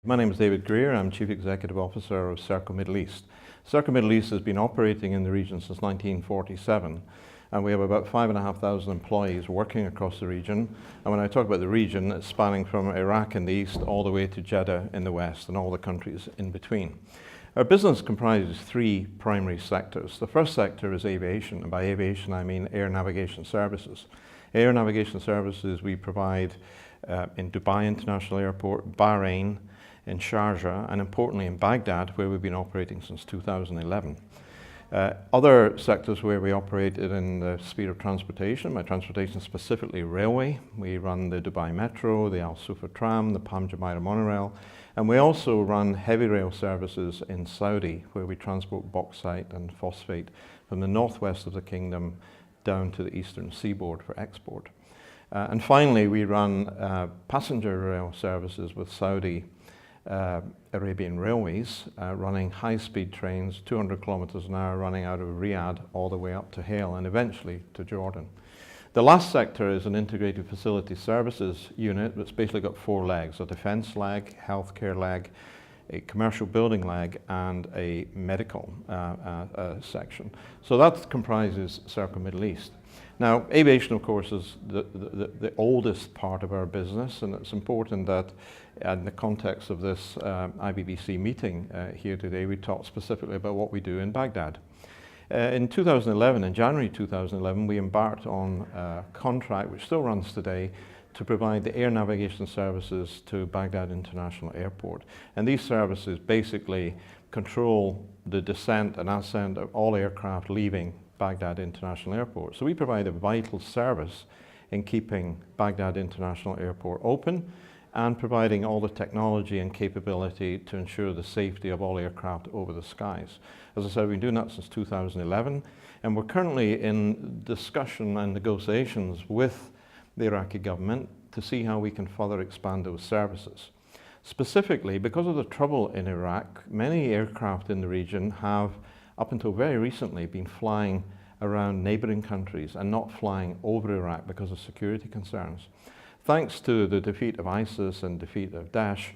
My name is David Greer. I'm Chief Executive Officer of Serco Middle East. Serco Middle East has been operating in the region since 1947, and we have about 5,500 employees working across the region. And when I talk about the region, it's spanning from Iraq in the east all the way to Jeddah in the west and all the countries in between. Our business comprises three primary sectors. The first sector is aviation, and by aviation I mean air navigation services. Air navigation services we provide in Dubai International Airport, Bahrain, in Sharjah, and importantly in Baghdad, where we've been operating since 2011. Other sectors where we operate in the sphere of transportation, by transportation specifically railway. We run the Dubai Metro, the Al Sufa Tram, the Palm Jumeirah monorail, and we also run heavy rail services in Saudi, where we transport bauxite and phosphate from the northwest of the kingdom down to the eastern seaboard for export. And finally, we run passenger rail services with Saudi Arabian Railways, running high-speed trains, 200 kilometers an hour, running out of Riyadh all the way up to Hale and eventually to Jordan. The last sector is an integrated facility services unit that's basically got four legs: a defence leg, healthcare leg, a commercial building leg, and a medical section. So that comprises Serco Middle East. Now, aviation, of course, is the oldest part of our business, and it's important that in the context of this IBBC meeting here today, we talk specifically about what we do in Baghdad. In 2011, in January 2011, we embarked on a contract, which still runs today, to provide the air navigation services to Baghdad International Airport. And these services basically control the descent and ascent of all aircraft leaving Baghdad International Airport. So we provide a vital service in keeping Baghdad International Airport open and providing all the technology and capability to ensure the safety of all aircraft over the skies. As I said, we've been doing that since 2011, and we're currently in discussion and negotiations with the Iraqi government to see how we can further expand those services. Specifically, because of the trouble in Iraq, many aircraft in the region have, up until very recently, been flying around neighboring countries and not flying over Iraq because of security concerns. Thanks to the defeat of ISIS and defeat of Daesh,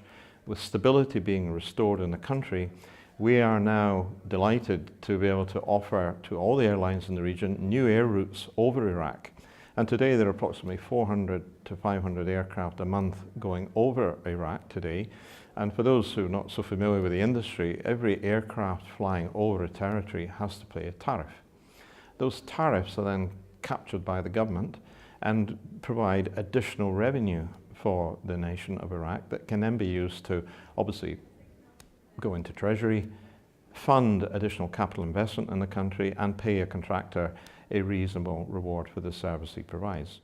with stability being restored in the country, we are now delighted to be able to offer to all the airlines in the region new air routes over Iraq. And today there are approximately 400 to 500 aircraft a month going over Iraq today. And for those who are not so familiar with the industry, every aircraft flying over a territory has to pay a tariff. Those tariffs are then captured by the government and provide additional revenue for the nation of Iraq that can then be used to obviously go into Treasury, fund additional capital investment in the country, and pay a contractor a reasonable reward for the service he provides.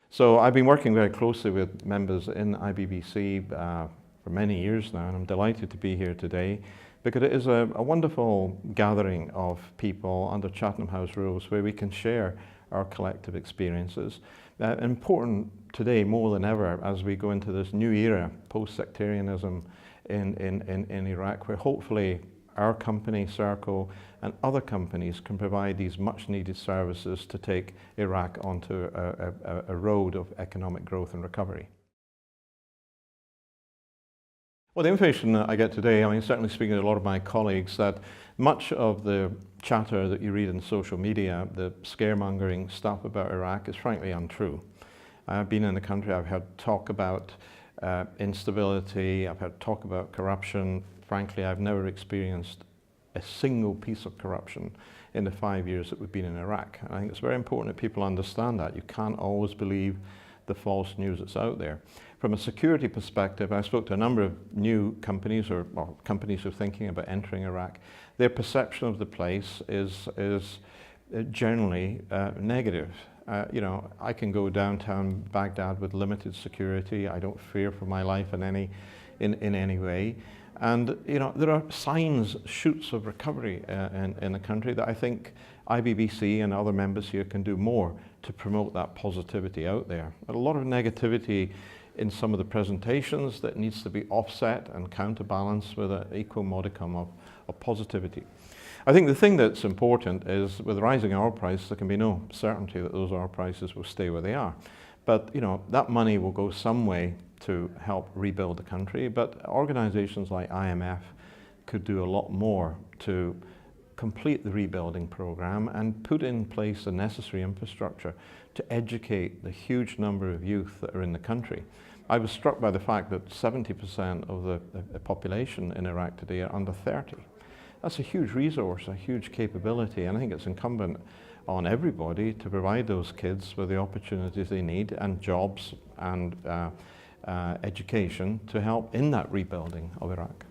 So I've been working very closely with members in IBBC for many years now, and I'm delighted to be here today because it is a wonderful gathering of people under Chatham House rules where we can share our collective experiences. Important today more than ever as we go into this new era, post-sectarianism in Iraq, where hopefully our company, Serco, and other companies can provide these much-needed services to take Iraq onto a road of economic growth and recovery. Well, the information that I get today, I mean, certainly speaking to a lot of my colleagues, that much of the chatter that you read in social media, the scaremongering stuff about Iraq, is frankly untrue. I've been in the country, I've heard talk about instability, I've heard talk about corruption. Frankly, I've never experienced a single piece of corruption in the 5 years that we've been in Iraq. And I think it's very important that people understand that. You can't always believe the false news that's out there. From a security perspective, I spoke to a number of new companies or companies who are thinking about entering Iraq. Their perception of the place is generally negative. You know, I can go downtown Baghdad with limited security. I don't fear for my life in any way. And you know, there are signs, shoots of recovery in the country that I think IBBC and other members here can do more to promote that positivity out there. A lot of negativity in some of the presentations that needs to be offset and counterbalanced with an equal modicum of positivity. I think the thing that's important is with rising oil prices, there can be no certainty that those oil prices will stay where they are. But that money will go some way to help rebuild the country, but organizations like IMF could do a lot more to complete the rebuilding program and put in place the necessary infrastructure to educate the huge number of youth that are in the country. I was struck by the fact that 70% of the population in Iraq today are under 30. That's a huge resource, a huge capability, and I think it's incumbent on everybody to provide those kids with the opportunities they need and jobs and education to help in that rebuilding of Iraq.